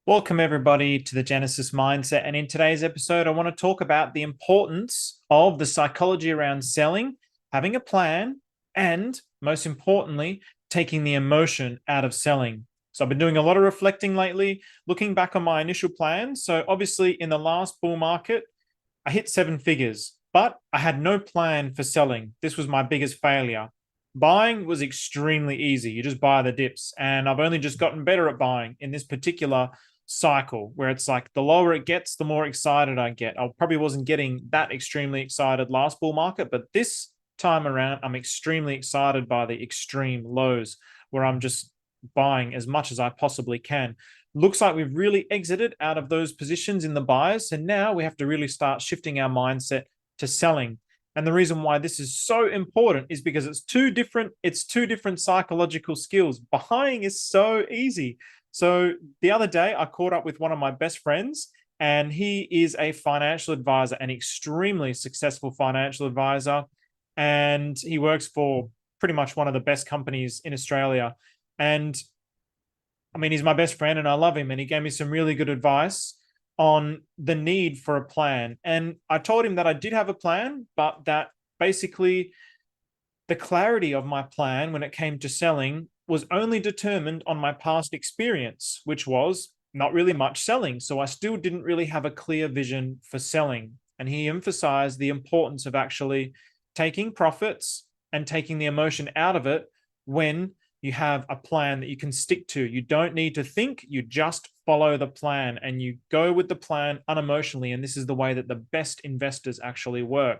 Welcome, everybody, to the Genesis Mindset. And in today's episode, I want to talk about the importance of the psychology around selling, having a plan, and most importantly, taking the emotion out of selling. So, I've been doing a lot of reflecting lately, looking back on my initial plans. So, obviously, in the last bull market, I hit seven figures, but I had no plan for selling. This was my biggest failure. Buying was extremely easy. You just buy the dips. And I've only just gotten better at buying in this particular cycle where it's like the lower it gets, the more excited I get. I probably wasn't getting that extremely excited last bull market, but this time around, I'm extremely excited by the extreme lows where I'm just buying as much as I possibly can. Looks like we've really exited out of those positions in the buyers. And now we have to really start shifting our mindset to selling. And the reason why this is so important is because it's two different psychological skills. Buying is so easy. So the other day, I caught up with one of my best friends, and he is a financial advisor, an extremely successful financial advisor. And he works for pretty much one of the best companies in Australia. And I mean, he's my best friend and I love him. And he gave me some really good advice on the need for a plan. And I told him that I did have a plan, but that basically the clarity of my plan when it came to selling was only determined on my past experience, which was not really much selling. So I still didn't really have a clear vision for selling. And he emphasized the importance of actually taking profits and taking the emotion out of it when you have a plan that you can stick to. You don't need to think, you just follow the plan and you go with the plan unemotionally. And this is the way that the best investors actually work.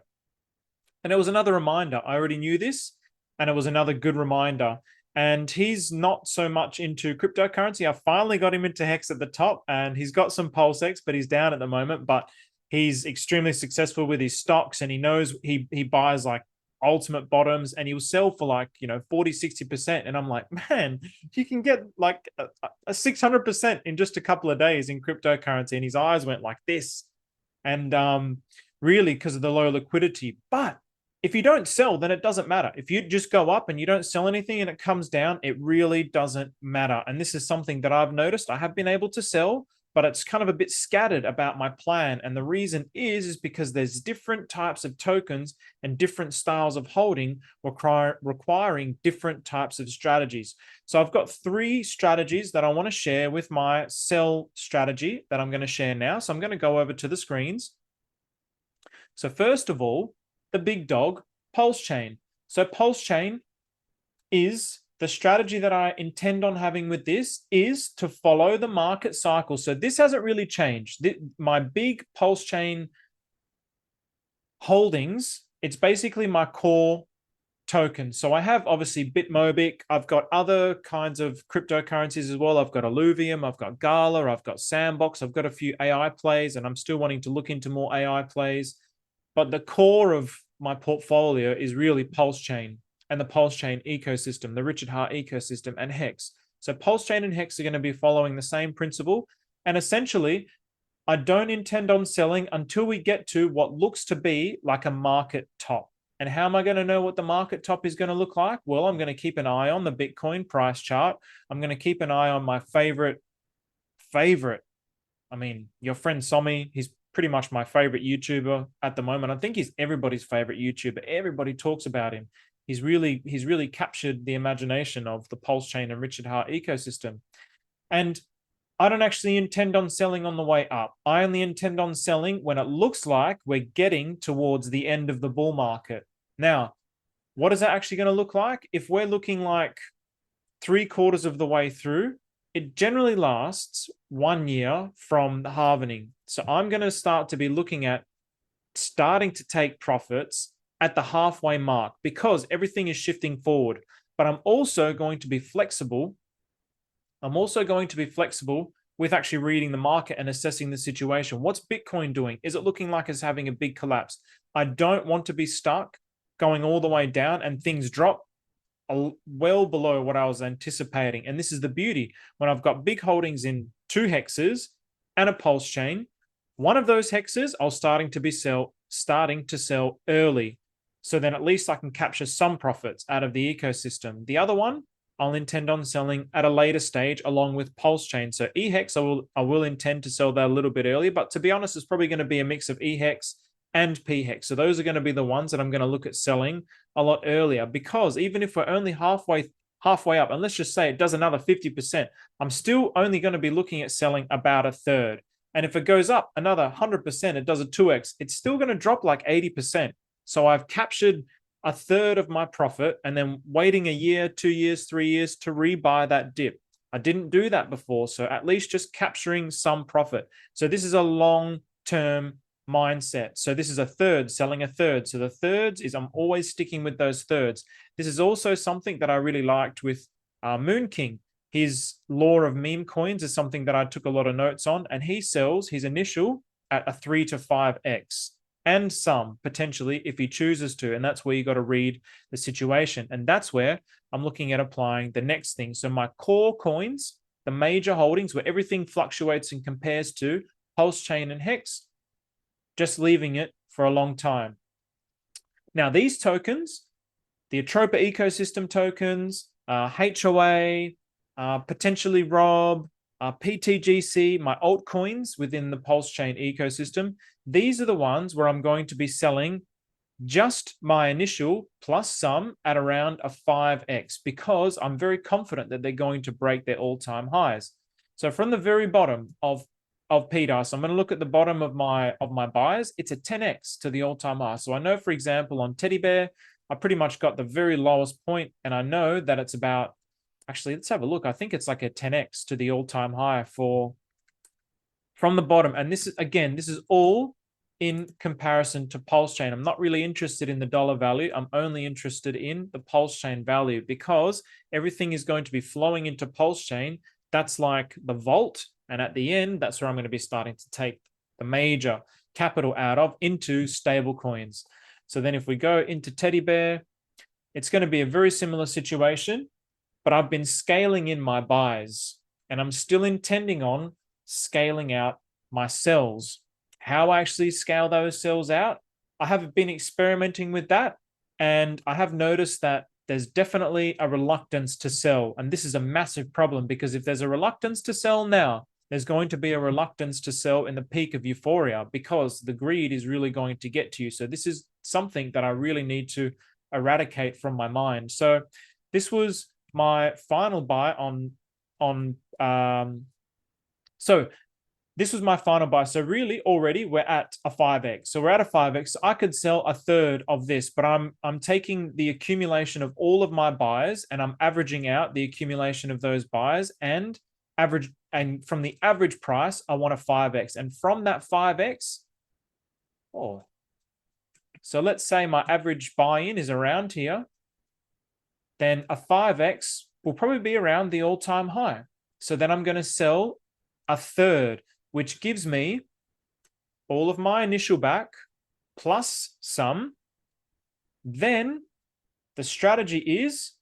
And it was another reminder. I already knew this, and it was another good reminder. And he's not so much into cryptocurrency. I finally got him into Hex at the top, and he's got some Pulse X, but he's down at the moment. But he's extremely successful with his stocks, and he knows he buys like ultimate bottoms, and he'll sell for like 40-60%. And I'm like, man, you can get like a 600% in just a couple of days in cryptocurrency. And his eyes went like this, and really because of the low liquidity. But if you don't sell, then it doesn't matter. If you just go up and you don't sell anything and it comes down, it really doesn't matter. And this is something that I've noticed. I have been able to sell, but it's kind of a bit scattered about my plan. And the reason is because there's different types of tokens and different styles of holding requiring different types of strategies. So I've got three strategies that I want to share with my sell strategy that I'm going to share now. So I'm going to go over to the screens. So first of all, the big dog, Pulse Chain. So Pulse Chain is the strategy that I intend on having with this is to follow the market cycle. So this hasn't really changed. My big Pulse Chain holdings, it's basically my core token. So I have obviously Bitmobic. I've got other kinds of cryptocurrencies as well. I've got Illuvium, I've got Gala, I've got Sandbox, I've got a few AI plays, and I'm still wanting to look into more AI plays. But the core of my portfolio is really Pulse Chain and the Pulse Chain ecosystem, the Richard Heart ecosystem, and Hex. So Pulse Chain and Hex are going to be following the same principle. And essentially, I don't intend on selling until we get to what looks to be like a market top. And how am I going to know what the market top is going to look like? Well, I'm going to keep an eye on the Bitcoin price chart. I'm going to keep an eye on my favorite. I mean, your friend Somi, he's pretty much my favorite YouTuber at the moment. I think he's everybody's favorite YouTuber. Everybody talks about him. He's really captured the imagination of the Pulse Chain and Richard Heart ecosystem. And I don't actually intend on selling on the way up. I only intend on selling when it looks like we're getting towards the end of the bull market. Now, what is that actually going to look like? If we're looking like 3/4 of the way through, it generally lasts 1 year from the halvening. So I'm going to start to be looking at starting to take profits at the halfway mark because everything is shifting forward. But I'm also going to be flexible. With actually reading the market and assessing the situation. What's Bitcoin doing? Is it looking like it's having a big collapse? I don't want to be stuck going all the way down and things drop well below what I was anticipating. And this is the beauty. When I've got big holdings in two hexes and a Pulse Chain, one of those hexes I'll starting to sell early. So then at least I can capture some profits out of the ecosystem. The other one, I'll intend on selling at a later stage along with pulse chain. So EHEX, I will intend to sell that a little bit earlier, but to be honest, it's probably going to be a mix of EHEX and PHEX. So those are going to be the ones that I'm going to look at selling a lot earlier, because even if we're only halfway up, and let's just say it does another 50%, I'm still only going to be looking at selling about a third. And if it goes up another 100%, it does a 2x, it's still going to drop like 80%. So I've captured a third of my profit and then waiting a year, 2 years, 3 years to rebuy that dip. I didn't do that before. So at least just capturing some profit. So this is a long-term mindset. So this is a third, selling a third. So the thirds is I'm always sticking with those thirds. This is also something that I really liked with Moon King. His law of meme coins is something that I took a lot of notes on, and he sells his initial at a 3 to 5x and some potentially if he chooses to. And that's where you got to read the situation. And that's where I'm looking at applying the next thing. So my core coins, the major holdings where everything fluctuates and compares to Pulse Chain and Hex, just leaving it for a long time. Now, these tokens, the Atropa ecosystem tokens, HOA, potentially ROB, PTGC, my altcoins within the Pulse Chain ecosystem, these are the ones where I'm going to be selling just my initial plus some at around a 5x, because I'm very confident that they're going to break their all-time highs. So from the very bottom of PDAS, I'm going to look at the bottom of my buys. It's a 10x to the all-time high. So I know, for example, on Teddy Bear, I pretty much got the very lowest point, and I know that it's about, actually, let's have a look. I think it's like a 10x to the all-time high from the bottom. And this is, again, this is all in comparison to Pulse Chain. I'm not really interested in the dollar value. I'm only interested in the Pulse Chain value, because everything is going to be flowing into Pulse Chain. That's like the vault. And at the end, that's where I'm going to be starting to take the major capital out of into stable coins. So then if we go into Teddy Bear, it's going to be a very similar situation, but I've been scaling in my buys and I'm still intending on scaling out my sells. How I actually scale those sells out, I have been experimenting with that, and I have noticed that there's definitely a reluctance to sell. And this is a massive problem, because if there's a reluctance to sell now, there's going to be a reluctance to sell in the peak of euphoria, because the greed is really going to get to you. So this is something that I really need to eradicate from my mind. So this was my final buy this was my final buy. So really already we're at a 5x. So we're at a 5x. So I could sell a third of this, but I'm taking the accumulation of all of my buys and I'm averaging out the accumulation of those buys and from the average price, I want a 5x. And from that 5x, so let's say my average buy-in is around here, then a 5x will probably be around the all-time high. So then I'm going to sell a third, which gives me all of my initial back plus some. Then the strategy is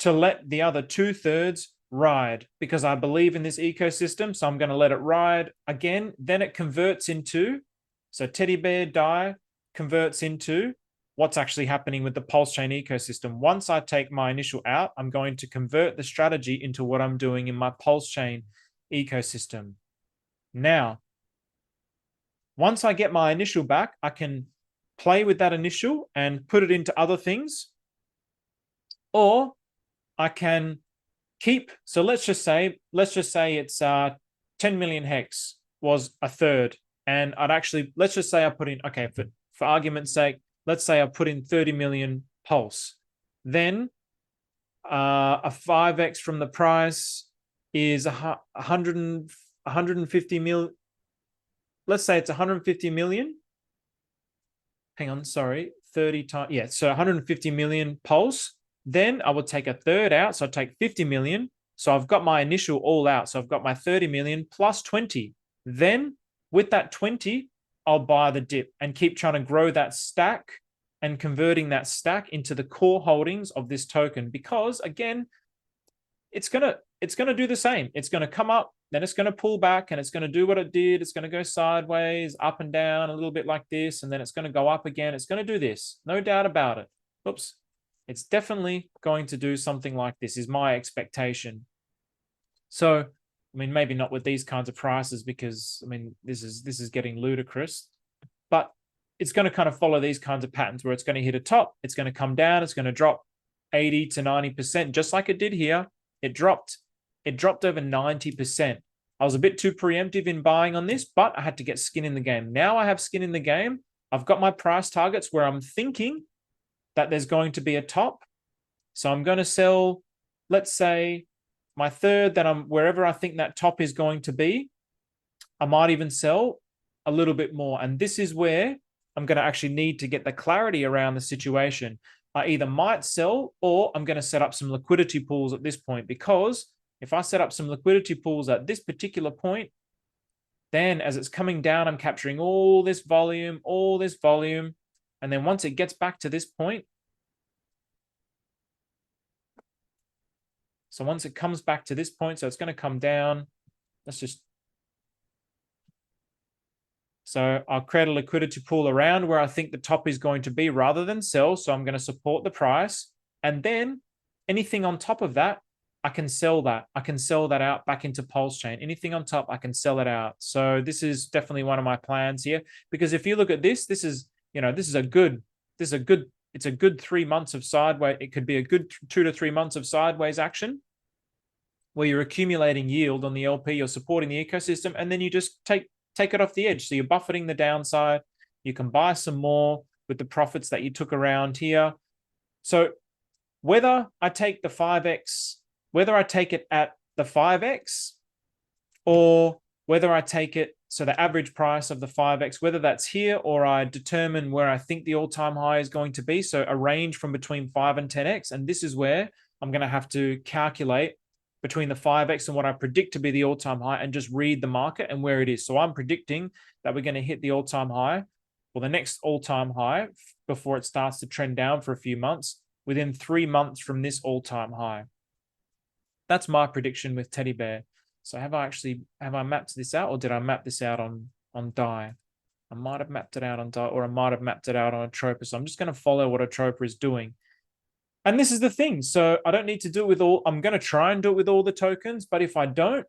to let the other 2/3 ride, because I believe in this ecosystem. So I'm going to let it ride again. Then it converts into, so Teddy Bear die converts into what's actually happening with the Pulse Chain ecosystem. Once I take my initial out, I'm going to convert the strategy into what I'm doing in my Pulse Chain ecosystem. Now, once I get my initial back, I can play with that initial and put it into other things, or I can keep. So let's just say it's 10 million hex was a third, and I'd actually, let's just say I put in, okay, for argument's sake, let's say I put in 30 million pulse. Then a 5x from the price is 150 mil. Let's say it's 150 million. Hang on, sorry, 30 times. Yeah, so 150 million pulse. Then I would take a third out. So I take 50 million. So I've got my initial all out. So I've got my 30 million plus 20. Then with that 20, I'll buy the dip and keep trying to grow that stack and converting that stack into the core holdings of this token. Because again, it's gonna do the same. It's gonna come up, then it's gonna pull back, and it's gonna do what it did. It's gonna go sideways, up and down, a little bit like this, and then it's gonna go up again. It's gonna do this, no doubt about it. Oops. It's definitely going to do something like this, is my expectation. So, I mean, maybe not with these kinds of prices, because I mean, this is getting ludicrous, but it's going to kind of follow these kinds of patterns where it's going to hit a top, it's going to come down, it's going to drop 80 to 90%, just like it did here. It dropped over 90%. I was a bit too preemptive in buying on this, but I had to get skin in the game. Now I have skin in the game. I've got my price targets where I'm thinking that there's going to be a top. So I'm going to sell, let's say, my third, that I'm wherever I think that top is going to be. I might even sell a little bit more. And this is where I'm going to actually need to get the clarity around the situation. I either might sell, or I'm going to set up some liquidity pools at this point, because if I set up some liquidity pools at this particular point, then as it's coming down, I'm capturing all this volume. And then once it gets back to this point, so once it comes back to this point, so it's going to come down. So I'll create a liquidity pool around where I think the top is going to be rather than sell. So I'm going to support the price. And then anything on top of that, I can sell that. I can sell that out back into Pulse Chain. Anything on top, I can sell it out. So this is definitely one of my plans here, because if you look at this, it's a good 3 months of sideways. It could be a good 2 to 3 months of sideways action where you're accumulating yield on the LP, you're supporting the ecosystem, and then you just take it off the edge. So you're buffeting the downside. You can buy some more with the profits that you took around here. So whether I take the 5x, whether I take it at the 5x, or whether I take it, so the average price of the 5x, whether that's here, or I determine where I think the all-time high is going to be, so a range from between 5 and 10x, and this is where I'm going to have to calculate between the 5x and what I predict to be the all-time high, and just read the market and where it is. So I'm predicting that we're going to hit the all-time high, or the next all-time high, before it starts to trend down for a few months, within 3 months from this all-time high. That's my prediction with Teddy Bear. So have I mapped this out, or did I map this out on DAI? I might have mapped it out on DAI, or I might have mapped it out on Atropa. So I'm just going to follow what Atropa is doing. And this is the thing. So I don't need to do it with all, I'm going to try and do it with all the tokens, but if I don't,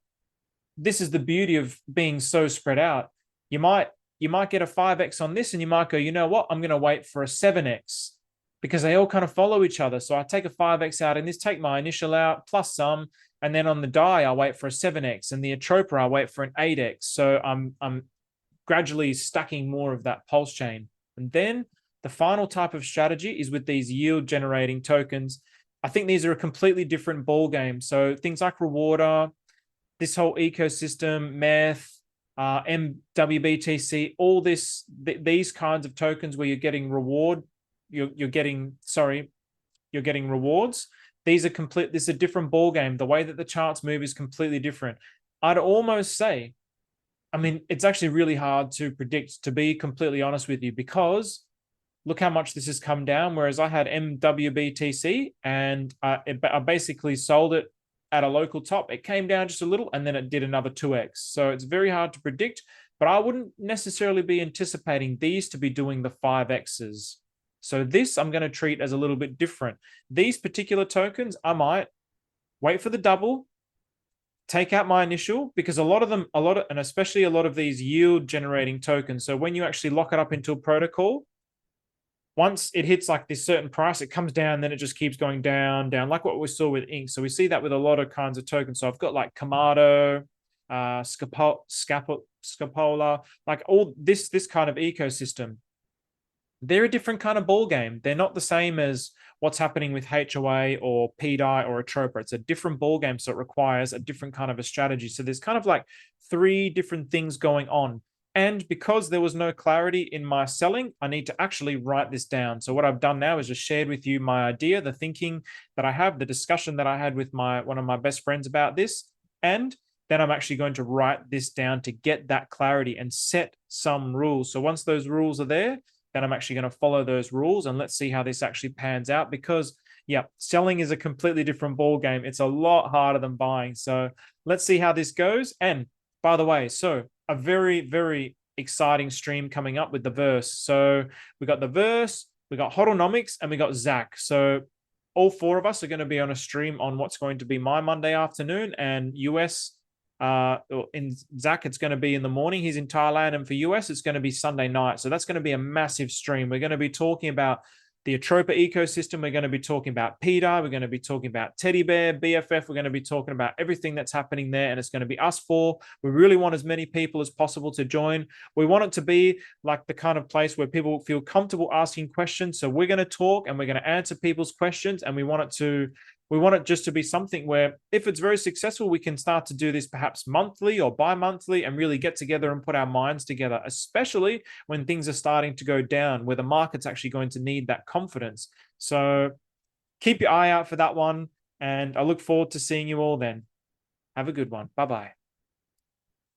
this is the beauty of being so spread out. You might get a 5x on this, and you might go, you know what, I'm going to wait for a 7x, because they all kind of follow each other. So I take a 5x out in this, take my initial out plus some, and then on the DAI, I wait for a 7x, and the Atropa, I wait for an 8x. So I'm gradually stacking more of that Pulse chain. And then the final type of strategy is with these yield generating tokens. I think these are a completely different ball game. So things like Rewarder, this whole ecosystem, Meth, MWBTC, all these kinds of tokens where you're getting you're getting rewards. This is a different ball game. The way that the charts move is completely different. I'd almost say, I mean, it's actually really hard to predict, to be completely honest with you, because look how much this has come down. Whereas I had MWBTC, and I basically sold it at a local top. It came down just a little, and then it did another 2x. So it's very hard to predict, but I wouldn't necessarily be anticipating these to be doing the 5x's. So this I'm going to treat as a little bit different. These particular tokens, I might wait for the double, take out my initial, because and especially a lot of these yield generating tokens. So when you actually lock it up into a protocol, once it hits like this certain price, it comes down, then it just keeps going down, like what we saw with Ink. So we see that with a lot of kinds of tokens. So I've got like Kamado, Scapola, like all this kind of ecosystem. They're a different kind of ball game. They're not the same as what's happening with HOA or PDI or Atropa. It's a different ball game, so it requires a different kind of a strategy. So there's kind of like 3 different things going on. And because there was no clarity in my selling, I need to actually write this down. So what I've done now is just shared with you my idea, the thinking that I have, the discussion that I had with one of my best friends about this. And then I'm actually going to write this down to get that clarity and set some rules. So once those rules are there, then I'm actually going to follow those rules, and let's see how this actually pans out, because yeah, selling is a completely different ball game. It's a lot harder than buying. So let's see how this goes. And by the way, so a very, very exciting stream coming up with the Verse. So we got the Verse, we got Hodonomics, and we got Zach. So all four of us are going to be on a stream on what's going to be my Monday afternoon, and US in Zach, it's going to be in the morning. He's in Thailand, and for US, it's going to be Sunday night. So that's going to be a massive stream. We're going to be talking about the Atropa ecosystem. We're going to be talking about PETA. We're going to be talking about Teddy Bear, BFF. We're going to be talking about everything that's happening there, and it's going to be us four. We really want as many people as possible to join. We want it to be like the kind of place where people feel comfortable asking questions. So we're going to talk and we're going to answer people's questions, and we want it just to be something where if it's very successful, we can start to do this perhaps monthly or bi-monthly and really get together and put our minds together, especially when things are starting to go down, where the market's actually going to need that confidence. So keep your eye out for that one, and I look forward to seeing you all then. Have a good one. Bye-bye.